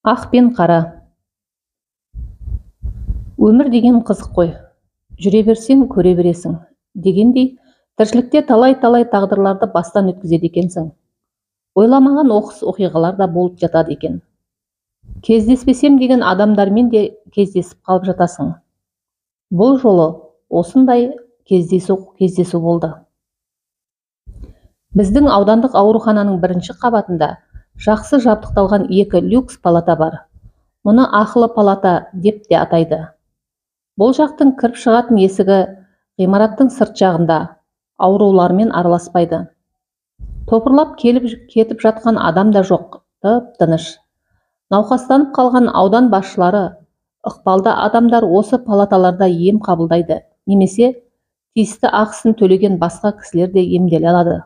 Ақ пен қара. Өмір деген қызық қой. Жүре берсең, көре бересің. Дегендей, тіршілікте талай-талай тағдырларды бастан өткізеді екенсің. Ойламаған оқыс оқиғалар да болып жатады екен. Кездеспесем деген адамдармен де кездесіп қалып жатасың. Бұл жолы осындай кездесу болды. Біздің аудандық аурухананың бірінші қабатында жақсы жабдықталған екі люкс палата бар. Мұны ақылы палата деп те атайды. Бұл жақтың кіріп шығатын есігі ғимараттың сырт жағында, аурулармен араласпайды. Топырлап келіп кетіп жатқан адам да жоқ, тып-тыныш. Науқастанып қалған аудан басшылары, ықпалды адамдар осы палаталарда ем қабылдайды, немесе тиісті ақысын төлеген басқа кісілер де емделе алады.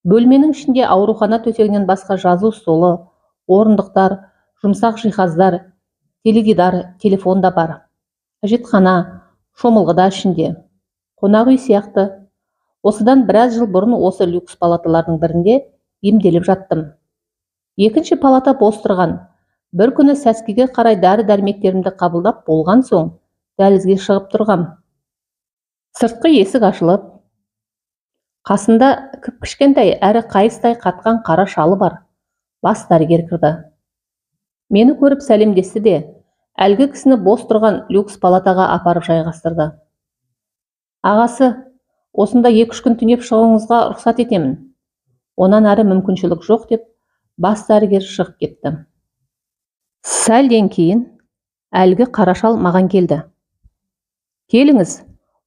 Бөлменің ішінде аурухана төсегінен басқа жазу столы, орындықтар, жұмсақ жиһаздар, теледидар, телефон да бар. Әжетхана, шомылғы да ішінде. Қонақ үй сияқты. Осыдан біраз жыл бұрын осы люкс палаталардың бірінде емделіп жаттым. Екінші палата бос тұрған. Бір күні сәскеге қарай дәрі-дәрмектерімді қабылдап болған соң дәлізге шығып тұрғам. Сыртқы есік ашылып, қасында кіп-кішкентай әрі қайыстай қатқан қара шалы бар бас дәрігер кірді. Мені көріп сәлемдесті де, әлгі кісіні бос тұрған люкс палатаға апарып жайғастырды. Ағасы, осында 2-3 күн түнеп шығуыңызға рұқсат етемін. Онан әрі мүмкіншілік жоқ деп, бас дәрігер шығып кетті. Сәлден кейін әлгі қара шал маған келді. Келіңіз,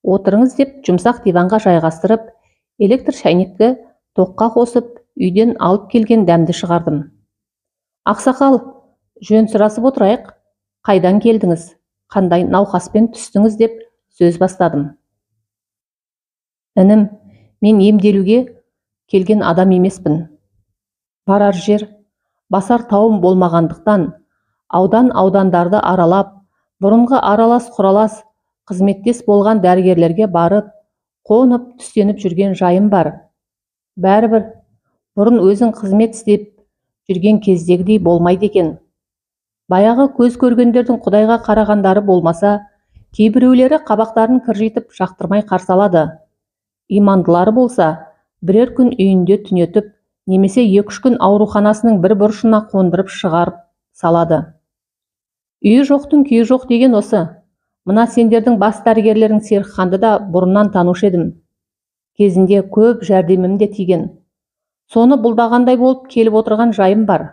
отырыңыз деп жұмсақ диванға жайғастырып, электр шайнекті тоққа қосып, үйден алып келген дәмді шығардым. Ақсақал, жөн сұрасып отырайық, қайдан келдіңіз, қандай науқаспен түстіңіз деп сөз бастадым. Інім, мен емделуге келген адам емеспін. Барар жер, басар тауым болмағандықтан, аудандарды аралап, бұрынғы аралас-құралас қызметтес болған дәрігерлерге барып, қонып, түстеніп жүрген жайым бар. Бәрібір, бұрын өзің қызмет істеп жүрген кездегідей болмайды екен. Баяғы көз көргендердің Құдайға қарағандары болмаса, кейбіреулері қабақтарын кіржитіп жақтырмай қарсы алады. Имандылары болса, бірер күн үйінде түнетіп, немесе 2-3 күн ауруханасының бір бұрышына қондырып шығарып салады. Үйі жоқтың күйі жоқ деген осы. Мына сендердің бас дәрігерлерің Серікханды да бұрыннан танушы едім. Кезінде көп жәрдемім де тиген. Соны бұлдағандай болып келіп отырған жайым бар.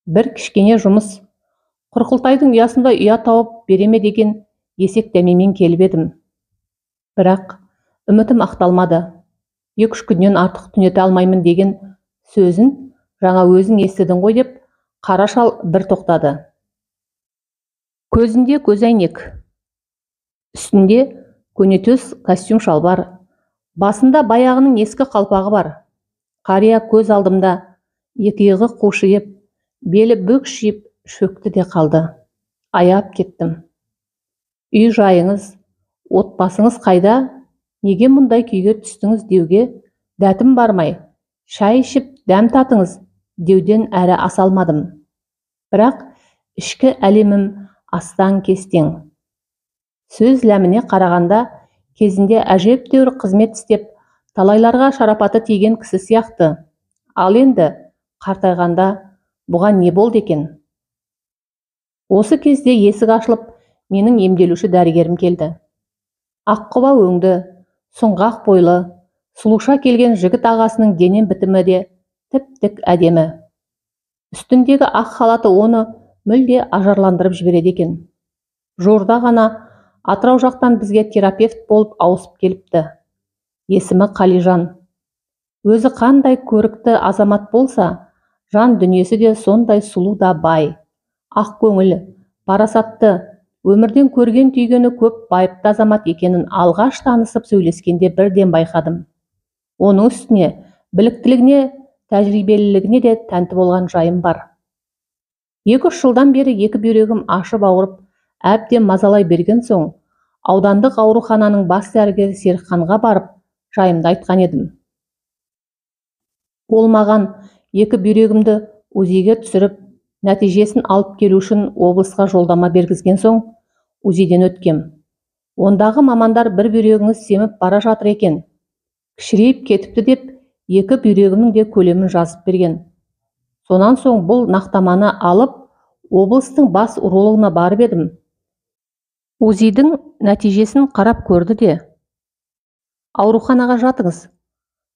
Бір кішкене жұмыс. Құрқылтайдың ұясында ұя тауып береме деген есек дәмемен келіп едім. Бірақ үмітім ақталмады. 2-3 күннен артық түнете алмаймын деген сөзін жаңа өзің естідің ғой деп, қара шал бір тоқтады. Көзінде көзәйнек. Үстінде көнетөс костюм шалбар. Басында баяғының ескі қалпағы бар. Қария көз алдымда, екі иығы қушиып, белі бүкшиіп шөкті де қалды. Аяп кеттім. Үй жайыңыз, отбасыңыз қайда? Неге мұндай күйге түстіңіз деуге дәтім бармай, шай ішіп дәм татыңыз деуден әрі аса алмадым. Бірақ ішкі әлемім астаң кестең. Сөз ләміне қарағанда, кезінде әжептәуір қызмет істеп, талайларға шарапаты тиген кісі сияқты. Ал енді қартайғанда бұған не болды екен? Осы кезде есік ашылып, менің емделуші дәрігерім келді. Аққұба өңді, сұңғақ бойлы, сұлуша келген жігіт ағасының денем бітімі де тіп-тік әдемі. Үстіндегі ақ халаты оны мүлде ажарландырып жібереді екен. Жуырда ғана Атырау жақтан бізге терапевт болып ауысып келіпті. Есімі Қалижан. Өзі қандай көрікті азамат болса, жан дүниесі де сондай сұлу да бай. Ақ көңіл, парасатты, өмірден көрген түйгені көп байыпты азамат екенін алғаш танысып сөйлескенде бірден байқадым. Оның үстіне біліктілігіне, тәжірибелілігіне де тәнті болған жайым бар. 2-3 жылдан бері екі бүйрегім ашып ауырып, әбден мазалай берген соң, аудандық аурухананың бас дәрігері Серікханға барып, жайымды айтқан едім. Ол маған екі бүйрегімді УЗИ-ге түсіріп, Нәтижесін алып келу үшін облысқа жолдама бергізген соң УЗИден өткем. Ондағы мамандар бір бүйрегіңіз семіп бара жатыр екен, кішірейіп кетіпті деп, екі бүйрегімнің де көлемін жазып берген. Сонан соң бұл нақтаманы алып, облыстың бас урологына барып едім. УЗИдің нәтижесін қарап көрді де: ауруханаға жатыңыз,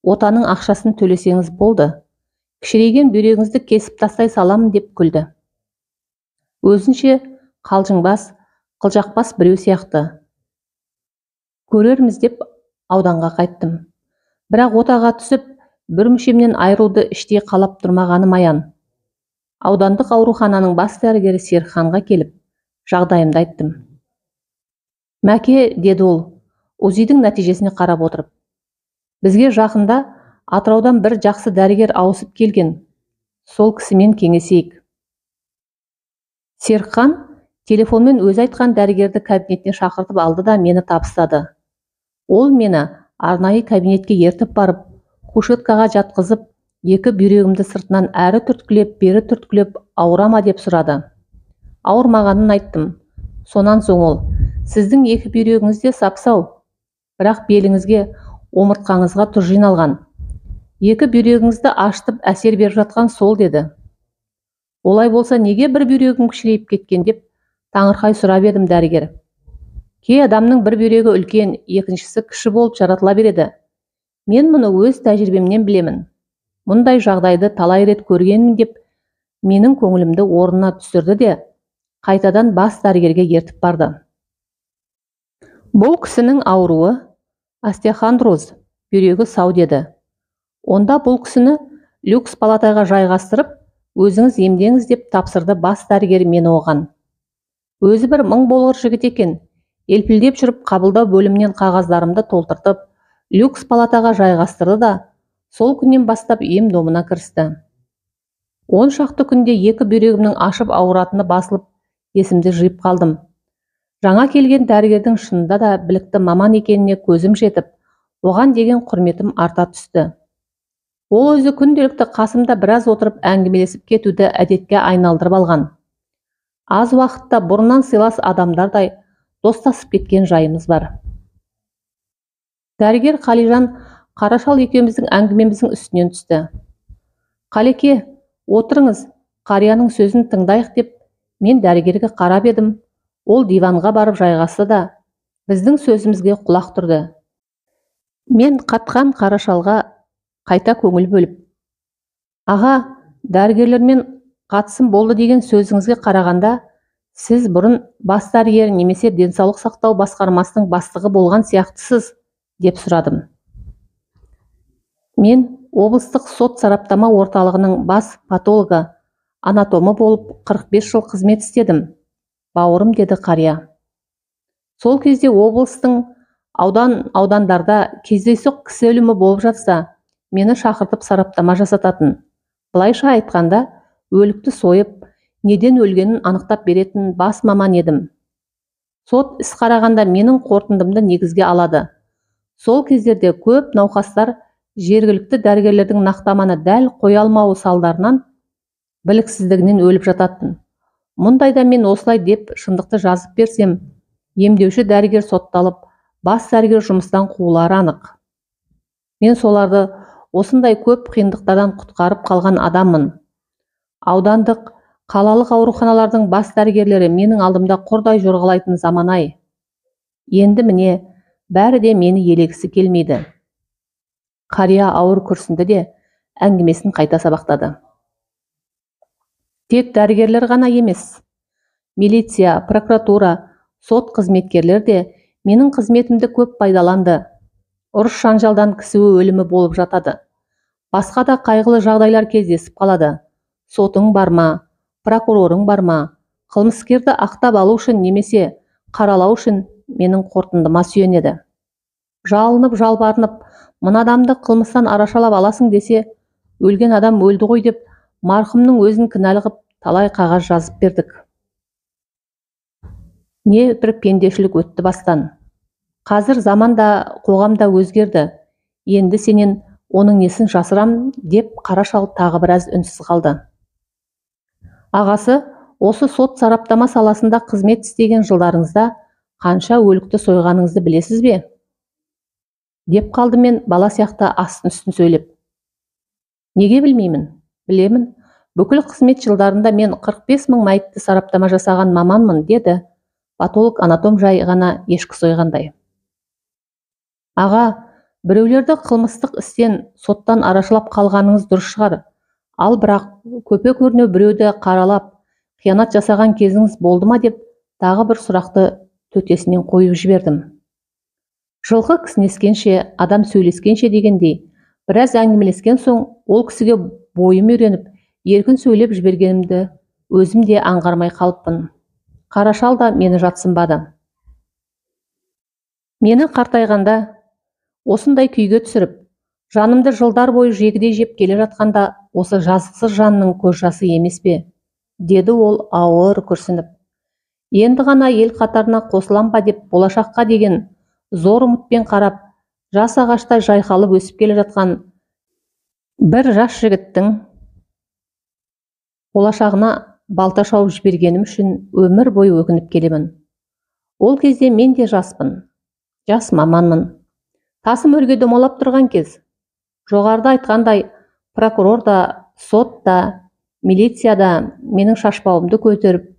отаның ақшасын төлесеңіз болды, кішірейген бүйрегіңізді кесіп тастай саламын деп күлді. Өзінше қалжыңбас, қылжақбас біреу сияқты. Көрерміз деп ауданға қайттым. Бірақ отаға түсіп, бір мүшемнен айыруды іштей қалап тұрмағаным аян. Аудандық аурухананың бас дәрігері Серікханға келіп, жағдайымды айттым. Мәке, деді ол, УЗИдің нәтижесіне қарап отырып. Бізге жақында Атыраудан бір жақсы дәрігер ауысып келген. Сол кісімен кеңесейік. Серікхан телефонмен өзі айтқан дәрігерді кабинетіне шақыртып алды да мені табыстады. Ол мені арнайы кабинетке ертіп барып, кушеткаға жатқызып, екі бүйрегімді сыртынан әрі түрткілеп, бері түрткілеп, ауырама деп сұрады. Ауырмағанын айттым. Сонан соң ол: сіздің екі бүйрегіңіз де сап-сау, бірақ беліңізге, омыртқаңызға тұз жиналған. Екі бүйрегіңізді ашытып әсер беріп жатқан сол, деді. Олай болса неге бір бүйрегім кішірейіп кеткен деп таңырқай сұрап едім дәрігер. Кей адамның бір бүйрегі үлкен, екіншісі кіші болып жаратыла береді. Мен мұны өз тәжірибемнен білемін. Мұндай жағдайды талай рет көргенмін деп, менің көңілімді орнына түсірді де, қайтадан бас дәрігерге ертіп барды. Бұл кісінің ауруы остеохондроз, бүйрегі сау, деді. Онда бұл кісіні люкс палатаға жайғастырып, өзіңіз емдеңіз деп тапсырды бас дәрігер мені оған. Өзі бір мың болғыр жігіт екен. Елпілдеп жүріп қабылдау бөлімнен қағаздарымды толтыртып, люкс палатаға жайғастырды да, сол күннен бастап ем-домына кірісті. 10 шақты күнде екі бүйрегімнің ашып ауыратыны басылып, есімді жиып қалдым. Жаңа келген дәрігердің шынында да білікті маман екеніне көзім жетіп, оған деген құрметім арта түсті. Ол өзі күнделікті қасымда біраз отырып әңгімелесіп кетуді әдетке айналдырып алған. Аз уақытта бұрыннан сыйлас адамдардай достасып кеткен жайымыз бар. Дәрігер Қалижан Қарашал екеуміздің әңгімеміздің үстінен түсті. Қалеке, отырыңыз, қарияның сөзін тыңдайық деп, мен дәрігерге қарап едім. Ол диванға барып жайғасты да, біздің сөзімізге құлақ тұрды. Мен қатқан Қарашалға қайта көңіл бөліп: аға, дәрігерлермен қатысым болды деген сөзіңізге қарағанда, сіз бұрын бас дәрігер немесе денсаулық сақтау басқармасының бастығы болған сияқтысыз, деп сұрадым. Мен облыстық сот сараптама орталығының бас патологы, анатомы болып 45 жыл қызмет істедім. Бауырым, деді қария. Сол кезде облыстың аудандарда кездейсоқ кісі өлімі болып жатса, мені шақыртып сараптама жасататын. Былайша айтқанда, өлікті сойып, неден өлгенін анықтап беретін бас маман едім. Сот іс қарағанда менің қорытындымды негізге алады. Сол кездерде көп науқастар жергілікті дәрігерлердің нақтаманы дәл қоя алмауы салдарынан біліксіздігінен өліп жататын. Мұндайда мен осылай деп шындықты жазып берсем, емдеуші дәрігер сотталып, бас дәрігер жұмыстан қуылары анық. Мен соларды осындай көп қиындықтардан құтқарып қалған адаммын. Аудандық, қалалық ауруханалардың бас дәрігерлері менің алдымда құрдай жорғалайтын заман-ай. Енді міне, бәрі де мені елегісі келмейді. Қария ауыр күрсінді де әңгімесін қайта сабақтады. Тек дәрігерлер ғана емес, милиция, прокуратура, сот қызметкерлер де менің қызметімді көп пайдаланды. Ұрыс жанжалдан кісі өлімі болып жатады. Басқа да қайғылы жағдайлар кездесіп қалады. Сотың бар ма, прокурорың бар ма, қылмыскерді ақтап алу үшін немесе қаралау үшін менің қорытындыма сүйенеді. Жалынып, жалбарынып, мына адамды қылмыстан арашалап аласың десе, өлген адам өлді ғой деп, марқұмның өзін кінәлі қылып талай қағаз жазып бердік. Не бір пендешілік өтті бастан. Қазір заманда, қоғамда өзгерді. Енді сенен оның несін жасырам деп Қарашал тағы біраз үнсіз қалды. Ағасы, осы сот сараптама саласында қызмет істеген жылдарыңызда қанша өлікті сойғаныңызды білесіз бе? Деп қалды мен бала сияқты астын үстін сөйлеп. Неге білмеймін? Білемін. Бүкіл қызмет жылдарында мен 45 мың мәйітті сараптама жасаған маманмын, деді патолог-анатом жай ғана ешкі сойғандай. Аға, біреулерді қылмыстық істен соттан арашылап қалғаныңыз дұрыс шығар. Ал бірақ көпе-көрнеу біреуді қаралап, қиянат жасаған кезіңіз болды ма деп тағы бір сұрақты төтесінен қойып жібердім. Жылқы кісінескенше, адам сөйлескенше дегендей, біраз әңгімелескен соң ол кісіге бойым үйреніп, еркін сөйлеп жібергенімді өзім де аңғармай қалыппын. Қара шал да мені жатсынбады. Мені қартайғанда осындай күйге түсіріп, жанымды жылдар бойы жегідей жеп келе жатқанда осы жазықсыз жанның көз жасы емес пе? Деді ол ауыр күрсініп. Енді ғана ел қатарына қосылам ба деп болашаққа деген зор үмітпен қарап, жас ағаштай жайқалып өсіп келе жатқан бір жас жігіттің болашағына балта шауып жібергенім үшін өмір бойы өкініп келемін. Ол кезде мен де жаспын, жас маманмын. Тасым өрге домалап тұрған кез. Жоғарыда айтқандай, прокурор да, сот та, милиция да менің шашбауымды көтеріп,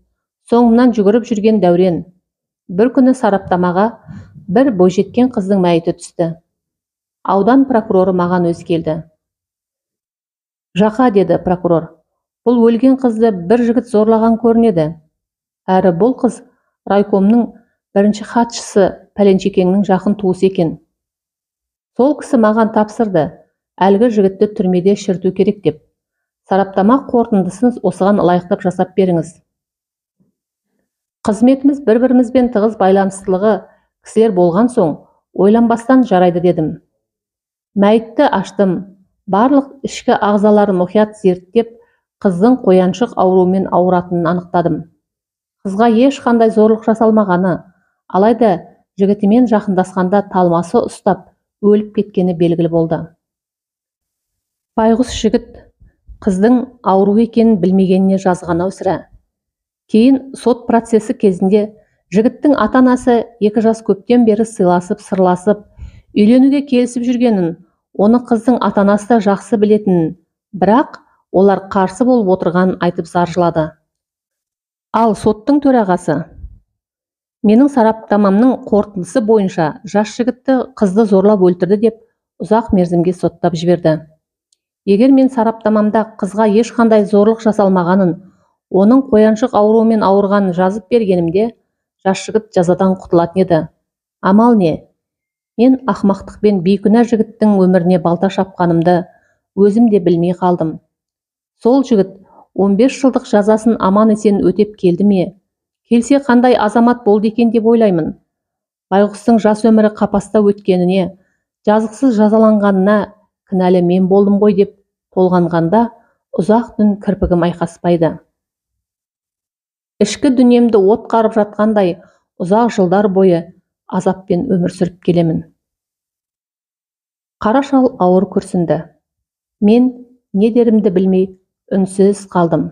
соңымнан жүгіріп жүрген дәурен. Бір күні сараптамаға бір бойжеткен қыздың мәйіті түсті. Аудан прокуроры маған өзі келді. Жақа, деді прокурор, бұл өлген қызды бір жігіт зорлаған көрінеді. Әрі бұл қыз райкомның бірінші хатшысы пәленшекеңнің жақын туысы екен. Сол кісі маған тапсырды, әлгі жігітті түрмеде шірту керек деп. Сараптама қорытындысын осыған лайықтап жасап беріңіз. Қызметіміз бір-бірімізбен тығыз байланыстылығы кісілер болған соң, ойланбастан жарайды дедім. Мәйітті аштым, барлық ішкі ағзаларын мұқият зерттеп, қыздың қояншық ауруымен ауыратынын анықтадым. Қызға ешқандай зорлық жасалмағаны, алайда жігітімен жақындасқанда талмасы ұстап, өліп кеткені белгілі болды. Байғұс жігіт қыздың ауру екенін білмегеніне жазған-ау сірә. Кейін сот процесі кезінде жігіттің ата-анасы 2 жас көптен бері сыйласып, сырласып, үйленуге келісіп жүргенін, оны қыздың ата-анасы да жақсы білетінін, бірақ олар қарсы болып отырғанын айтып заржылады. Ал соттың төрағасы: менің сараптамамның қорытындысы бойынша жас жігітті қызды зорлап өлтірді деп ұзақ мерзімге соттап жіберді. Егер мен сараптамамда қызға ешқандай зорлық жасалмағанын, оның қояншық ауруымен ауырғанын жазып бергенімде, жас жігіт жазадан құтылатын еді. Амал не? Мен ақымақтықпен бейкүнә жігіттің өміріне балта шапқанымды өзім де білмей қалдым. Сол жігіт 15 жылдық жазасын аман-есен өтеп келді ме? Келсе қандай азамат болды екен деп ойлаймын. Байғұстың жас өмірі қапаста өткеніне, жазықсыз жазаланғанына кінәлі мен болдым ғой деп толғанғанда ұзақ түн кірпігім айқаспайды. Ішкі дүниемді от қарып жатқандай ұзақ жылдар бойы азаппен өмір сүріп келемін. Қара шал ауыр күрсінді. Мен не дерімді білмей үнсіз қалдым.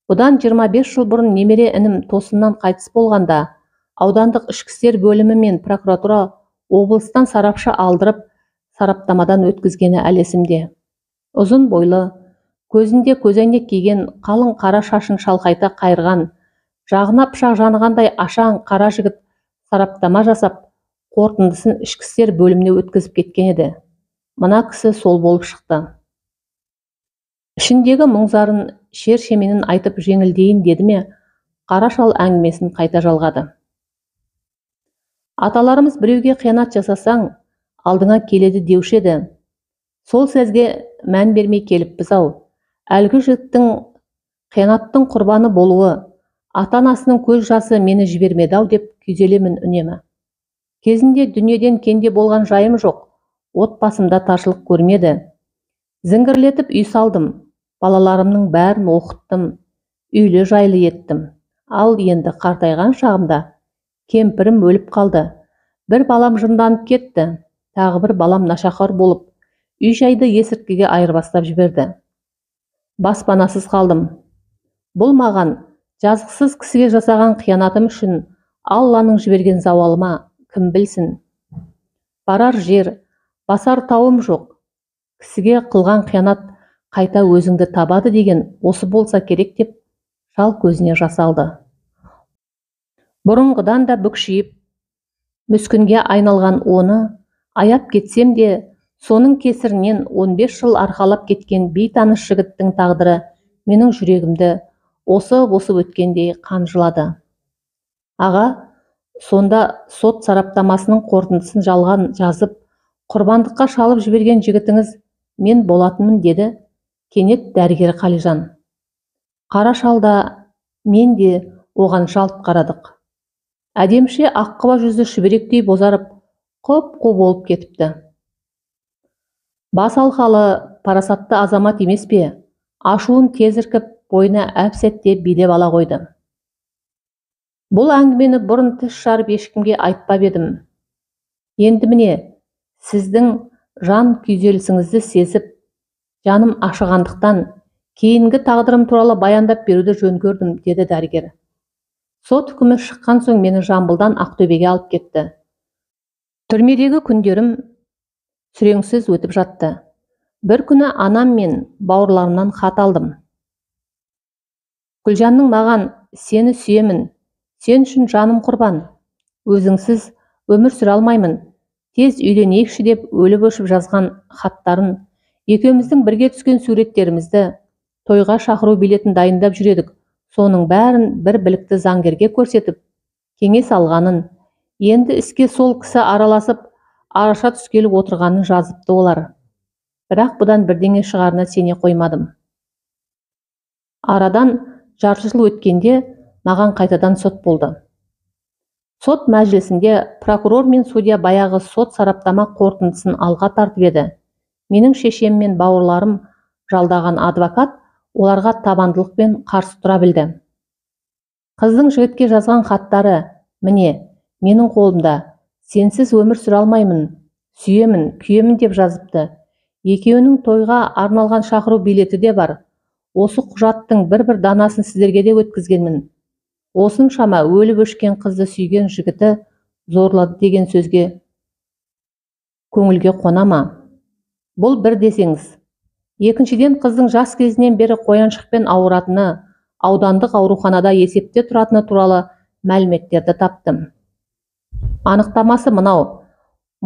Бұдан 25 жыл бұрын немере інім тосыннан қайтыс болғанда, аудандық ішкі істер бөлімі мен прокуратура облыстан сарапшы алдырып, сараптамадан өткізгені әлі есімде. Ұзын бойлы, көзінде көзәйнек киген, қалың қара шашын шалқайта қайырған, жағына пышақ жанығандай ашаң қара жігіт сараптама жасап, қорытындысын ішкі істер бөліміне өткізіп кеткен еді. Мына кісі сол болып шықты. Ішіндегі мұң-зарын, шер-шеменін айтып жеңілдейін деді ме, қара шал әңгімесін қайта жалғады. Аталарымыз біреуге қиянат жасасаң, алдыңа келеді деуші еді. Сол сөзге мән бермей келіппіз-ау. Әлгі жігіттің қиянаттың құрбаны болуы, ата-анасының көз жасы мені жібермеді-ау деп күйзелемін үнемі. Кезінде дүниеден кенде болған жайым жоқ, отбасымда таршылық көрмеді. Зіңгірлетіп үй салдым, балаларымның бәрін оқыттым, үйлі жайлы еттім. Ал енді қартайған шағымда кемпірім өліп қалды. Бір балам жынданып кетті, тағы бір балам нашақор болып, үй жайды есірткіге айырбастап жіберді. Баспанасыз қалдым. Бұл маған жазықсыз кісіге жасаған қиянатым үшін Алланың жіберген зауалыма кім білсін. Барар жер, басар тауым жоқ. Кісіге қылған қиянат қайта өзіңді табады деген осы болса керек деп шал көзіне жас алды. Бұрынғыдан да бүкшиіп, мүскінге айналған оны аяп кетсем де, соның кесірінен 15 жыл арқалап кеткен бейтаныс жігіттің тағдыры менің жүрегімді осып өткендей қанжылады. Аға, сонда сот сараптамасының қорытындысын жалған жазып, құрбандыққа шалып жіберген жігітіңіз мен болатынмын, деді кенет дәрігер Қалижан. Қара шалда мен де оған жалт қарадық. Әдемше аққұба жүзі шүберектей бозарып, құп-қу болып кетіпті. Бас алқалы, парасатты азамат емес пе? Ашуын тез іркіп, бойына әп-сәтте билеп ала қойды. Бұл әңгімені бұрын тіс жарып ешкімге айтпап едім. Енді міне, сіздің жан күйзелісіңізді сезіп, жаным ашығандықтан кейінгі тағдырым туралы баяндап беруді жөн көрдім, деді дәрігер. Сот үкімі шыққан соң мені Жамбылдан Ақтөбеге алып кетті. Түрмедегі күндерім сүреңсіз өтіп жатты. Бір күні анам мен бауырларымнан хат алдым. Гүлжанның маған сені сүйемін, сен үшін жаным құрбан, өзіңсіз өмір сүре алмаймын, тез үйленейікші деп өліп-өшіп жазған хаттарын, екеуміздің бірге түскен суреттерімізді, тойға шақыру билетін дайындап жүредік. Соның бәрін бір білікті заңгерге көрсетіп, кеңес алғанын, енді іске сол кісі араласып, араша түскелі отырғанын жазыпты олар. Бірақ бұдан бірдеңе шығарына сене қоймадым. Арадан жарты жыл өткенде маған қайтадан сот болды. Сот мәжілісінде прокурор мен судья баяғы сот сараптама қорытындысын алға тартып еді. Менің шешем мен бауырларым жалдаған адвокат оларға табандылықпен қарсы тұра білді. Қыздың жігітке жазған хаттары, міне, менің қолымда, сенсіз өмір сүре алмаймын, сүйемін, күйемін деп жазыпты. Екеуінің тойға арналған шақыру билеті де бар. Осы құжаттың бір данасын сіздерге де өткізгенмін. Осыншама өліп-өшкен қызды сүйген жігіті зорлады деген сөзге көңілге қонама. Бұл бір десеңіз. Екіншіден, қыздың жас кезінен бері қояншықпен ауыратыны, аудандық ауруханада есепте тұратыны туралы мәліметтерді таптым. Анықтамасы мынау.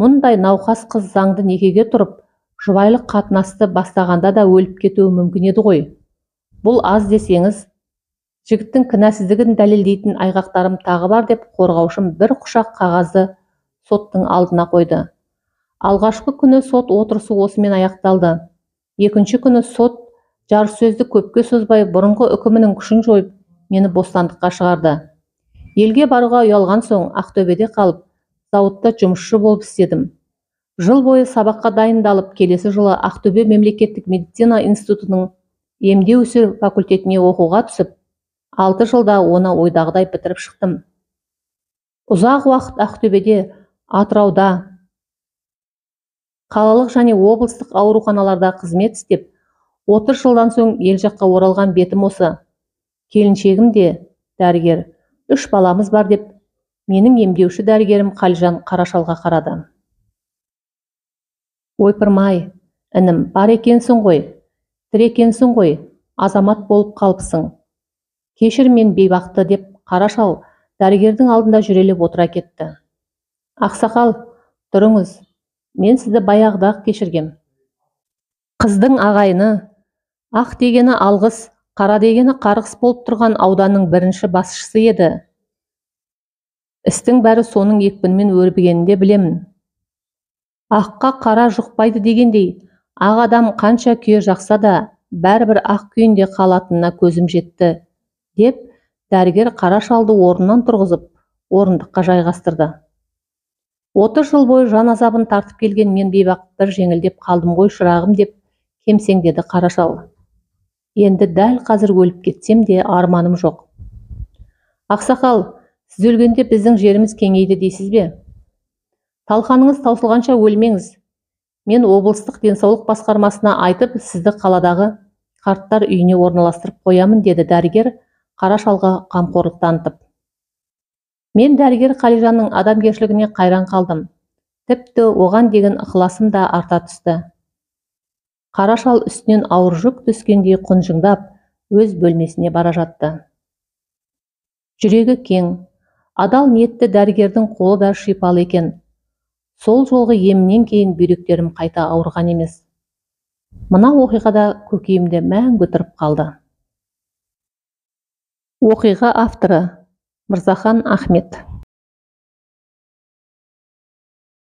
Мұндай науқас қыз заңды некеге тұрып, жұбайлық қатынасты бастағанда да өліп кетуі мүмкін еді ғой. Бұл аз десеңіз, жігіттің кінәсіздігін дәлелдейтін айғақтарым тағы бар деп қорғаушым бір құшақ қағазды соттың алдына қойды. Алғашқы күні сот отырысы осымен аяқталды. Екінші күні сот жарыссөзді көпке созбай бұрынғы үкімінің күшін жойып, мені бостандыққа шығарды. Елге баруға ұялған соң Ақтөбеде қалып, зауытта жұмысшы болып істедім. Жыл бойы сабаққа дайындалып, келесі жылы Ақтөбе мемлекеттік медицина институтының емдеу ісі факультетіне оқуға түсіп, 6 жылда оны ойдағыдай бітіріп шықтым. Ұзақ уақыт Ақтөбеде, Атырауда, қалалық және облыстық ауруханаларда қызмет істеп, 30 жылдан соң ел жаққа оралған бетім осы. Келіншегім де дәрігер, 3 баламыз бар деп, менің емдеуші дәрігерім Қалижан Қарашалға қарады. Ойпырмай, інім, бар екенсің ғой, тірі екенсің ғой, азамат болып қалыпсың. Кешір мен бейбақты деп Қарашал дәрігердің алдында жүрелеп отыра кетті. Ақсақал, тұрыңыз, мен сізді баяғыда-ақ кешіргем. Қыздың ағайыны, ақ дегені алғыс, қара дегені қарғыс болып тұрған ауданның бірінші басшысы еді. Істің бәрі соның екпінімен өрбігенінде білемін. Аққа қара жұқпайды дегендей, ақ адам қанша күйе жақса да, бәрібір ақ күйінде қалатынына көзім жетті, деп дәрігер Қарашалды орнынан тұрғызып, орындыққа жайғастырды. 30 жыл бойы жан азабын тартып келген мен бейбақ бір жеңілдеп қалдым ғой шырағым деп кемсеңдеді Қарашал. Енді дәл қазір өліп кетсем де арманым жоқ. Ақсақал, сіз өлгенде біздің жеріміз кеңейді дейсіз бе? Талқаныңыз таусылғанша өлмеңіз. Мен облыстық денсаулық басқармасына айтып, сізді қаладағы қарттар үйіне орналастырып қоямын, деді дәрігер қара шалға қамқорлық танытып. Мен дәрігер Қалижанның адамгершілігіне қайран қалдым. Тіпті оған деген ықыласым да арта түсті. Қара шал үстінен ауыр жүк түскендей құнжыңдап өз бөлмесіне бара жатты. Жүрегі кең, адал ниетті дәрігердің қолы да шипалы екен. Сол жолғы емінен кейін бүйректерім қайта ауырған емес. Мына оқиғада көкейімде мәңгі тұрып қалды. Оқиға авторы Мырзахан Ахмет.